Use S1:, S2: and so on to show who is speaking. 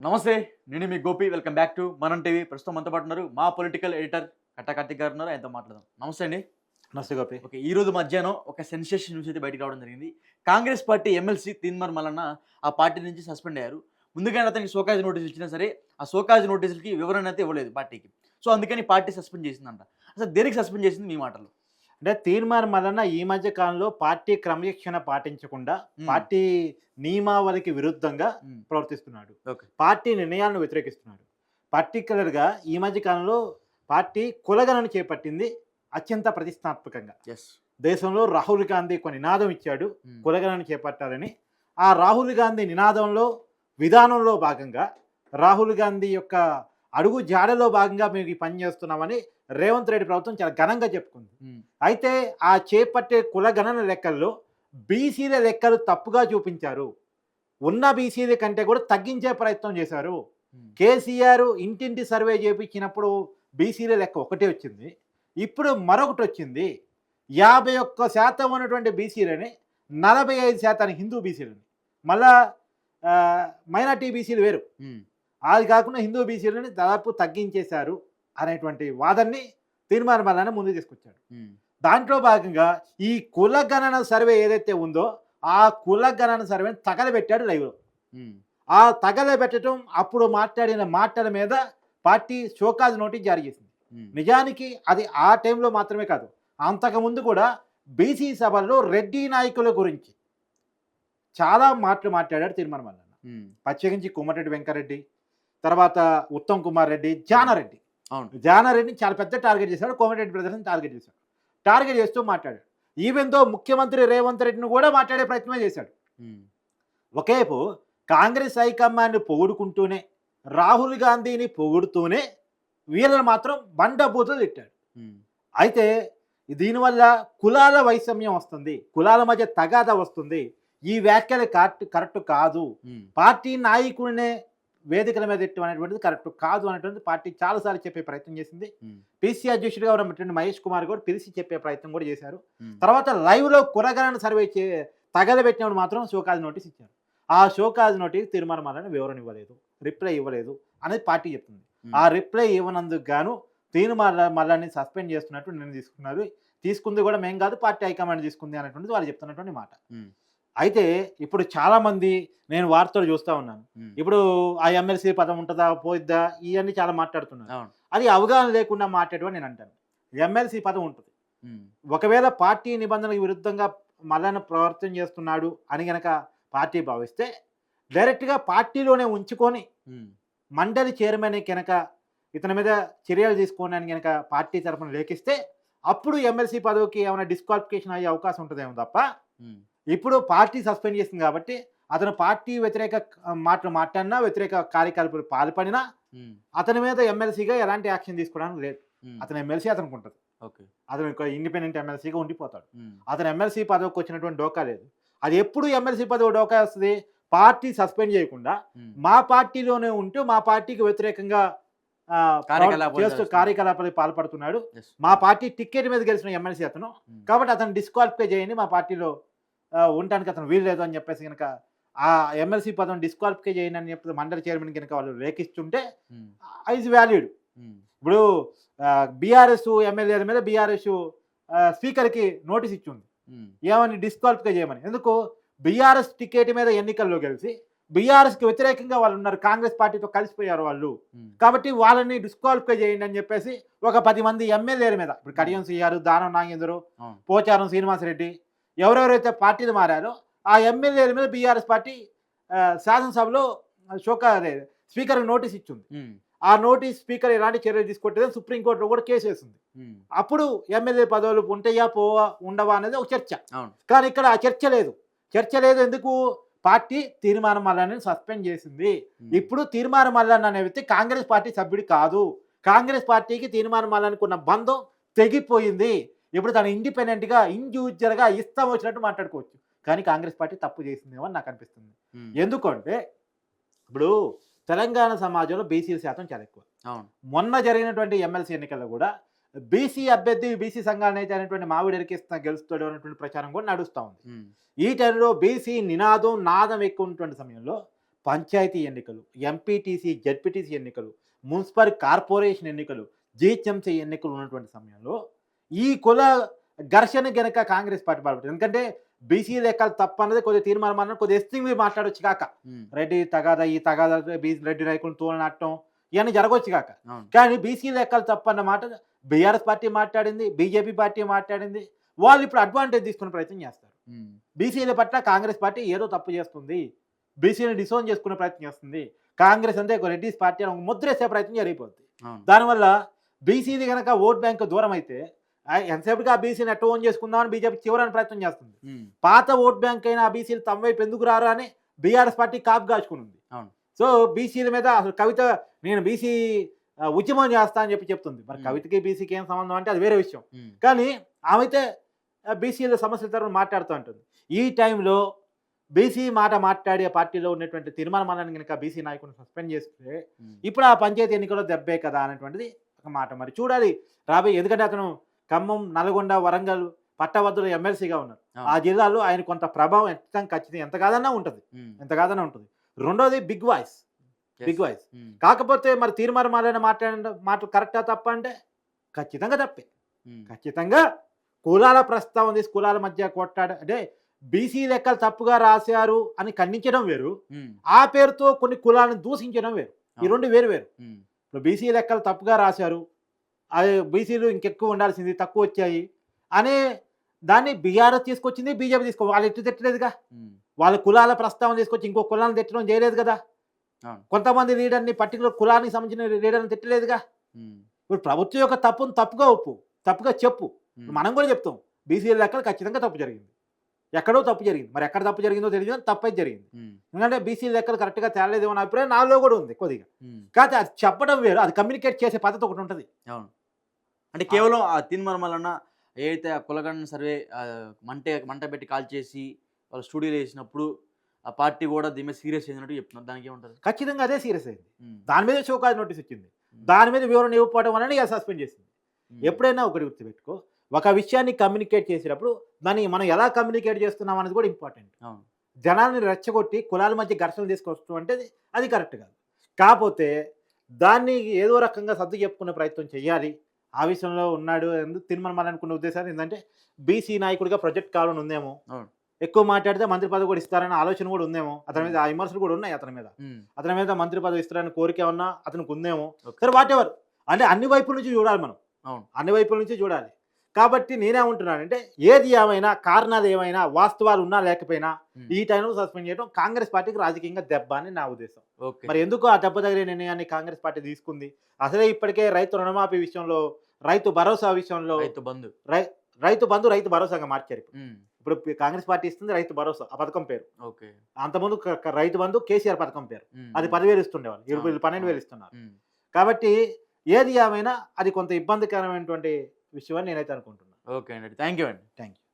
S1: నమస్తే. నేను మీ Gopi. Welcome back to మనం టీవీ. ప్రస్తుతం మనతో పాటు ఉన్నారు మా పొలిటికల్ ఎడిటర్ కట్టా కార్తిక్ గారు ఉన్నారు. ఆయనతో మాట్లాడదాం. నమస్తే అండి.
S2: నమస్తే గోపి.
S1: ఓకే. ఈ రోజు మధ్యాహ్నం ఒక సెన్సేషన్ న్యూస్ అయితే బయటికి రావడం జరిగింది. కాంగ్రెస్ పార్టీ ఎమ్మెల్సీ తీన్మార్ మల్లన్న ఆ పార్టీ నుంచి సస్పెండ్ అయ్యారు. ముందుగానే అతనికి షోకాజ్ నోటీసులు ఇచ్చినా సరే ఆ షోకాజ్ నోటీసులకి వివరణ అయితే ఇవ్వలేదు పార్టీకి. సో అందుకని పార్టీ సస్పెండ్ చేసిందంట. అసలు దేనికి సస్పెండ్ చేసింది మీ మాటల్లో?
S2: అంటే తీర్మార్ మల్లన్న ఈ మధ్య కాలంలో పార్టీ క్రమశిక్షణ పాటించకుండా పార్టీ నియమావళికి విరుద్ధంగా
S1: హ్మ్.
S2: ప్రవర్తిస్తున్నాడు.
S1: ఓకే.
S2: పార్టీ నిర్ణయాలను వ్యతిరేకిస్తున్నాడు. పర్టిక్యులర్‌గా ఈ మధ్య కాలంలో పార్టీ కులగణన చేపట్టింది అత్యంత ప్రతిష్టాత్మకంగా.
S1: యెస్.
S2: దేశంలో రాహుల్ గాంధీ ఒక నినాదం ఇచ్చాడు
S1: హ్మ్.
S2: కులగణన చేపట్టాలని. ఆ రాహుల్ గాంధీ నినాదంలో విధానంలో భాగంగా రాహుల్ గాంధీ యొక్క అడుగు జాడలో భాగంగా మేము ఈ పని చేస్తున్నామని రేవంత్ రెడ్డి ప్రభుత్వం చాలా ఘనంగా చెప్పుకుంది.
S1: హ్మ్.
S2: అయితే ఆ చేపట్టే కులగణన లెక్కల్లో బీసీల లెక్కలు తప్పుగా చూపించారు. ఉన్న బీసీల కంటే కూడా తగ్గించే ప్రయత్నం చేశారు.
S1: హ్మ్.
S2: కేసీఆర్ ఇంటింటి సర్వే చేపించినప్పుడు బీసీల లెక్క ఒకటే వచ్చింది. ఇప్పుడు మరొకటి వచ్చింది. 51% ఉన్నటువంటి బీసీలని 45% హిందూ బీసీలని. మళ్ళా మైనార్టీ బీసీలు వేరు.
S1: హ్మ్.
S2: అది కాకుండా హిందూ బీసీలని దాదాపు తగ్గించేశారు అనేటువంటి వాదనని తీర్మార్ మల్లన్న ముందుకు తీసుకొచ్చాడు.
S1: హ్మ్.
S2: దాంట్లో భాగంగా ఈ కులగణన సర్వే ఏదైతే ఉందో ఆ కులగణన సర్వేని తగలబెట్టాడు లైవ్లో.
S1: హ్మ్.
S2: ఆ తగలబెట్టడం అప్పుడు మాట్లాడిన మాటల మీద పార్టీ షోకాజ్ నోటీస్ జారీ చేసింది.
S1: హ్మ్.
S2: నిజానికి అది ఆ టైంలో మాత్రమే కాదు, అంతకుముందు కూడా బీసీ సభల్లో రెడ్డి నాయకుల గురించి చాలా మాటలు మాట్లాడాడు తీర్మార్ మల్లన్న.
S1: హ్మ్.
S2: ప్రత్యేకించి కోమటిరెడ్డి వెంకరెడ్డి, తర్వాత ఉత్తమ్ కుమార్ రెడ్డి, జానారెడ్డి.
S1: అవును.
S2: జానారెడ్డిని చాలా పెద్ద టార్గెట్ చేశాడు. కోమటిరెడ్డి బ్రదర్స్ని టార్గెట్ చేశాడు. టార్గెట్ చేస్తూ మాట్లాడాడు. ఈవెన్ దో ముఖ్యమంత్రి రేవంత్ రెడ్డిని కూడా మాట్లాడే ప్రయత్నమే చేశాడు.
S1: హ్మ్.
S2: ఒకేపు కాంగ్రెస్ హైకమాండ్ని పొగుడుకుంటూనే, రాహుల్ గాంధీని పొగుడుతూనే వీళ్ళని మాత్రం బండబూతులు తిట్టాడు.
S1: హ్మ్.
S2: అయితే దీనివల్ల కులాల వైషమ్యం వస్తుంది, కులాల మధ్య తగాదా వస్తుంది. ఈ వ్యాఖ్యలు కరెక్ట్ కాదు.
S1: హ్మ్.
S2: పార్టీ నాయకుడినే వేదికల మీద ఎట్టడం అనేటువంటిది కరెక్ట్ కాదు అనేటువంటిది పార్టీ చాలాసార్లు చెప్పే ప్రయత్నం చేసింది.
S1: హ్మ్.
S2: పీసీ అధ్యక్షుడిగా ఉన్నటువంటి మహేష్ కుమార్ కూడా పిలిచి చెప్పే ప్రయత్నం కూడా చేశారు.
S1: హ్మ్.
S2: తర్వాత లైవ్లో కులగణన సర్వే తగలబెట్టినప్పుడు మాత్రం షోకాజ్ నోటీస్ ఇచ్చారు. ఆ షోకాజ్ నోటీస్ తీర్మార్ మల్లన్న వివరణ ఇవ్వలేదు, రిప్లై ఇవ్వలేదు అనేది పార్టీ చెప్తుంది. ఆ రిప్లై ఇవ్వనందుకు గాను తీర్మార్ మల్లన్ని సస్పెండ్ చేస్తున్నట్టు నిర్ణయం తీసుకున్నారు. తీసుకుంది కూడా మేము కాదు, పార్టీ హైకమాండ్ తీసుకుంది అనేటువంటిది వాళ్ళు చెప్తున్నటువంటి మాట.
S1: హ్మ్.
S2: అయితే ఇప్పుడు చాలామంది నేను వార్తలు చూస్తూ ఉన్నాను.
S1: హ్మ్.
S2: ఇప్పుడు ఆ ఎమ్మెల్సీ పదం ఉంటుందా పోయిద్దా ఇవన్నీ చాలా మాట్లాడుతున్నారు.
S1: అవును.
S2: అది అవగాహన లేకుండా మాట్లాడమని నేను అంటాను. ఎమ్మెల్సీ పదం ఉంటుంది.
S1: హ్మ్.
S2: ఒకవేళ పార్టీ నిబంధనలకు విరుద్ధంగా మల్లన్న ప్రవర్తన చేస్తున్నాడు అని గనక పార్టీ భావిస్తే డైరెక్ట్గా పార్టీలోనే ఉంచుకొని
S1: హ్మ్.
S2: మండలి చైర్మన్ కనుక ఇతని మీద చర్యలు తీసుకోవడానికి కనుక పార్టీ తరఫున లేఖిస్తే అప్పుడు ఎమ్మెల్సీ పదవికి ఏమైనా డిస్క్వాలిఫికేషన్ అయ్యే అవకాశం ఉంటుందేమో తప్ప,
S1: హ్మ్.
S2: ఇప్పుడు పార్టీ సస్పెండ్ చేసింది కాబట్టి అతను పార్టీ వ్యతిరేక మాటలు మాట్లాడినా, వ్యతిరేక కార్యకలాపాలు పాల్పడినా
S1: హ్మ్.
S2: అతని మీద ఎమ్మెల్సీగా ఎలాంటి యాక్షన్ తీసుకోవడానికి లేదు.
S1: హ్మ్.
S2: అతను ఎమ్మెల్సీ అతనికి ఉంటుంది.
S1: ఓకే.
S2: అతను ఒక ఇండిపెండెంట్ ఎమ్మెల్సీగా ఉండిపోతాడు.
S1: హ్మ్.
S2: అతను ఎమ్మెల్సీ పదవికి వచ్చినటువంటి డోకా లేదు. అది ఎప్పుడు ఎమ్మెల్సీ పదవి డోకా వస్తుంది? పార్టీ సస్పెండ్ చేయకుండా
S1: హ్మ్.
S2: మా పార్టీలోనే ఉంటూ మా పార్టీకి వ్యతిరేకంగా
S1: కార్యకలాపాలు
S2: చేస్తూ
S1: చేస్తున్నాడు.
S2: కార్యకలాపాలకు పాల్పడుతున్నాడు.
S1: యెస్.
S2: మా పార్టీ టికెట్ మీద గెలిచిన ఎమ్మెల్సీ అతను.
S1: హ్మ్.
S2: కాబట్టి అతను డిస్క్వాలిఫై చేయండి, మా పార్టీలో ఉండటానికి అతను వీలు లేదు అని చెప్పేసి కనుక ఆ ఎమ్మెల్సీ పదవిని డిస్క్వాలిఫై చేయండి అని చెప్పి మండలి చైర్మన్ కనుక వాళ్ళు లేఖిస్తుంటే
S1: హ్మ్.
S2: Is valued.
S1: హ్మ్.
S2: ఇప్పుడు బీఆర్ఎస్ ఎమ్మెల్యేల మీద బీఆర్ఎస్ స్పీకర్కి నోటీస్ ఇచ్చింది
S1: హ్మ్.
S2: ఏమని డిస్క్వాలిఫై చేయమని. ఎందుకు? బీఆర్ఎస్ టికెట్ మీద ఎన్నికల్లో గెలిచి బీఆర్ఎస్కి వ్యతిరేకంగా వాళ్ళు ఉన్నారు, కాంగ్రెస్ పార్టీతో కలిసిపోయారు వాళ్ళు.
S1: హ్మ్.
S2: కాబట్టి వాళ్ళని డిస్క్వాలిఫై చేయండి అని చెప్పేసి ఒక 10 మంది ఎమ్మెల్యేల మీద, ఇప్పుడు కడియం సీఆర్, దానం నాగేంద్రు,
S1: అవును.
S2: పోచారం శ్రీనివాసరెడ్డి, ఎవరెవరైతే పార్టీలు మారారో ఆ ఎమ్మెల్యేల మీద బీఆర్ఎస్ పార్టీ శాసనసభలో స్పీకర్కి నోటీస్ ఇచ్చింది.
S1: హ్మ్.
S2: ఆ నోటీస్ స్పీకర్ ఎలాంటి చర్యలు తీసుకుంటే సుప్రీంకోర్టులో కూడా కేసు వేసింది.
S1: హ్మ్.
S2: అప్పుడు ఎమ్మెల్యే పదవులు ఉంటాయా పోవా ఉండవా అనేది ఒక చర్చ.
S1: అవును.
S2: కానీ ఇక్కడ ఆ చర్చ లేదు. చర్చ లేదు ఎందుకు? పార్టీ తీర్మానం మల్లన్నని సస్పెండ్ చేసింది.
S1: హ్మ్.
S2: ఇప్పుడు తీర్మానం మల్లన్న అనే వ్యక్తి కాంగ్రెస్ పార్టీ సభ్యుడు కాదు. కాంగ్రెస్ పార్టీకి తీర్మానం మల్లన్నకు ఉన్న బంధం తెగిపోయింది. ఇప్పుడు తను ఇండిపెండెంట్గా ఇండివిజువల్గా ఇష్టం వచ్చినట్టు మాట్లాడుకోవచ్చు. కానీ కాంగ్రెస్ పార్టీ తప్పు చేసిందేమో అని నాకు అనిపిస్తుంది.
S1: హ్మ్.
S2: ఎందుకంటే ఇప్పుడు తెలంగాణ సమాజంలో బీసీల శాతం చాలా ఎక్కువ.
S1: అవును.
S2: మొన్న జరిగినటువంటి ఎమ్మెల్సీ ఎన్నికల్లో కూడా బీసీ అభ్యర్థి బీసీ సంఘాలను అయితే అనేటువంటి మావిడి ఎరికిస్తున్న గెలుస్తాడు అనేటువంటి ప్రచారం కూడా నడుస్తూ ఉంది.
S1: హ్మ్.
S2: ఈ టైంలో బీసీ నాదం ఎక్కువ ఉన్నటువంటి సమయంలో పంచాయతీ ఎన్నికలు, ఎంపీటీసీ, జెడ్పీటీసీ ఎన్నికలు, మున్సిపల్ కార్పొరేషన్ ఎన్నికలు, జీహెచ్ఎంసీ ఎన్నికలు ఉన్నటువంటి సమయంలో ఈ కుల ఘర్షణ గనక కాంగ్రెస్ పార్టీ బాధపడుతుంది. ఎందుకంటే బీసీ లెక్కలు తప్పన్నది కొద్దిగా తీర్మానం అన్నది కొద్దిగా ఎస్టింగ్ మాట్లాడొచ్చు కాక, రెడ్డి తగాదా ఈ తగాదా రెడ్డి నాయకులను తోలనట్టం ఇవన్నీ జరగవచ్చు కాక. కానీ బీసీ లెక్కలు తప్పన్న మాట బీఆర్ఎస్ పార్టీ మాట్లాడింది, బీజేపీ పార్టీ మాట్లాడింది. వాళ్ళు ఇప్పుడు అడ్వాంటేజ్ తీసుకునే ప్రయత్నం చేస్తారు. బీసీల పట్ల కాంగ్రెస్ పార్టీ ఏదో తప్పు చేస్తుంది, బీసీని డిసోన్ చేసుకునే ప్రయత్నం చేస్తుంది, కాంగ్రెస్ అంటే ఒక రెడ్డిస్ పార్టీ అని ముద్రేసే ప్రయత్నం జరిగిపోతుంది. దానివల్ల బీసీది కనుక ఓట్ బ్యాంక్ దూరం అయితే ఎంతసేపుగా ఆ బీసీని ఎట్ట ఓన్ చేసుకుందామని బీజేపీ చివరని ప్రయత్నం చేస్తుంది. పాత ఓట్ బ్యాంక్ అయినా ఆ బీసీలు తమ వైపు ఎందుకు రారు అని బీఆర్ఎస్ పార్టీ కాపు కాచుకుని. సో బీసీల మీద అసలు కవిత నేను బీసీ ఉద్యమం చేస్తా అని చెప్తుంది. మరి కవితకి బీసీకి ఏం సంబంధం అంటే అది వేరే విషయం. కానీ ఆమె అయితే బీసీల సమస్యల తరఫున మాట్లాడుతూ ఉంటుంది. ఈ టైంలో బీసీ మాట మాట్లాడే పార్టీలో ఉన్నటువంటి తీర్మానం కనుక బీసీ నాయకుడిని సస్పెండ్ చేస్తే ఇప్పుడు ఆ పంచాయతీ ఎన్నికల్లో దెబ్బే కదా అనేటువంటిది ఒక మాట. మరి చూడాలి రాబోయే, ఎందుకంటే అతను ఖమ్మం, నల్గొండ, వరంగల్ పట్టభద్రుల ఎమ్మెల్సీగా ఉన్నారు. ఆ జిల్లాలో ఆయన కొంత ప్రభావం ఖచ్చితంగా ఎంత కాదన్నా ఉంటుంది. రెండోది బిగ్ వాయిస్. కాకపోతే మరి తీర్మానం మాటలు కరెక్టా తప్ప అంటే ఖచ్చితంగా తప్పే. ఖచ్చితంగా కులాల ప్రస్తావన తీసి కులాల మధ్య కొట్టాడు అంటే బీసీ లెక్కలు తప్పుగా రాశారు అని ఖండించడం వేరు, ఆ పేరుతో కొన్ని కులాలను దూషించడం వేరు. ఈ రెండు వేరు. ఇప్పుడు బీసీ లెక్కలు తప్పుగా రాశారు, అది బీసీలు ఇంకెక్కువ ఉండాల్సింది, తక్కువ వచ్చాయి అనే దాన్ని బీఆర్ఎస్ తీసుకొచ్చింది, బీజేపీ వాళ్ళు ఎట్టు తిట్టలేదుగా. వాళ్ళ కులాల ప్రస్తావన తీసుకొచ్చి ఇంకో కులాలను తిట్టడం చేయలేదు కదా. కొంతమంది లీడర్ని పర్టికులర్ కులానికి సంబంధించిన లీడర్ని తిట్టలేదుగా. ఇప్పుడు ప్రభుత్వం యొక్క తప్పును తప్పుగా చెప్పు. మనం కూడా చెప్తాం బీసీల లెక్కలు ఖచ్చితంగా తప్పు జరిగింది, ఎక్కడో తప్పు జరిగింది. మరి ఎక్కడ తప్పు జరిగిందో తెలియదు, తప్పైతే జరిగింది. ఎందుకంటే బీసీ లెక్కలు కరెక్ట్గా తేలేదేమో అనే అభిప్రాయం నాలో కూడా ఉంది కొద్దిగా. కాకపోతే అది చెప్పడం వేరు, అది కమ్యూనికేట్ చేసే పద్ధతి ఒకటి ఉంటుంది.
S1: అవును, అంటే కేవలం ఆ తీర్మానం ఏదైతే ఆ కులగణన సర్వే మంట పెట్టి కాల్ చేసి వాళ్ళ స్టూడియోలో వేసినప్పుడు ఆ పార్టీ కూడా దీని మీద సీరియస్ అయినట్టు చెప్తున్నారు. దానికి ఏమంటారు?
S2: ఖచ్చితంగా అదే సీరియస్ అయింది. దాని మీద షోకాజ్ నోటీస్ ఇచ్చింది, దాని మీద వివరణ ఇవ్వకపోవడం వలన ఇక సస్పెండ్ చేసింది. ఎప్పుడైనా ఒకటి గుర్తుపెట్టుకో, ఒక విషయాన్ని కమ్యూనికేట్ చేసేటప్పుడు దాన్ని మనం ఎలా కమ్యూనికేట్ చేస్తున్నాం అనేది కూడా ఇంపార్టెంట్. జనాన్ని రెచ్చగొట్టి కులాల మధ్య ఘర్షణలు తీసుకొస్తాం అంటే అది కరెక్ట్ కాదు. కాకపోతే దాన్ని ఏదో రకంగా సర్దు చెప్పుకునే ప్రయత్నం చేయాలి. ఆ విషయంలో ఉన్నాడు తీర్మానం అనుకున్న ఉద్దేశాలు ఏంటంటే బీసీ నాయకుడిగా ప్రొజెక్ట్ కావాలని ఉందేమో, ఎక్కువ మాట్లాడితే మంత్రి పదవి కూడా ఇస్తారనే ఆలోచన కూడా ఉందేమో, అతని మీద ఆ విమర్శలు కూడా ఉన్నాయి. అతని మీద మంత్రి పదవి ఇస్తారని కోరిక ఉన్నా అతనికి ఉందేమో. సరే వాట్ ఎవర్, అంటే అన్ని వైపుల నుంచి చూడాలి మనం, అన్ని వైపుల నుంచి చూడాలి. కాబట్టి నేనేమంటున్నానంటే ఏది ఏమైనా, కారణాలు ఏమైనా, వాస్తవాలు ఉన్నా లేకపోయినా ఈ టైంలో సస్పెండ్ చేయడం కాంగ్రెస్ పార్టీకి రాజకీయంగా దెబ్బ అని నా ఉద్దేశం. మరి ఎందుకు ఆ దెబ్బ తగిలే నిర్ణయాన్ని కాంగ్రెస్ పార్టీ తీసుకుంది? అసలే ఇప్పటికే రైతు రుణమాఫీ విషయంలో, రైతు భరోసా విషయంలో రైతు బంధు రైతు భరోసాగా మార్చారు. ఇప్పుడు కాంగ్రెస్ పార్టీ ఇస్తుంది రైతు భరోసా, ఆ పథకం పేరు. అంతకుముందు రైతు బంధు కేసీఆర్ పథకం పేరు, అది 10,000 ఇస్తుండేవాళ్ళు, ఇప్పుడు 12,000 ఇస్తున్నారు. కాబట్టి ఏది ఏమైనా అది కొంత ఇబ్బందికరమైనటువంటి విషయం అని నేనైతే అనుకుంటున్నాను.
S1: ఓకే అండి, థ్యాంక్ యూ అండి.
S2: Thank you.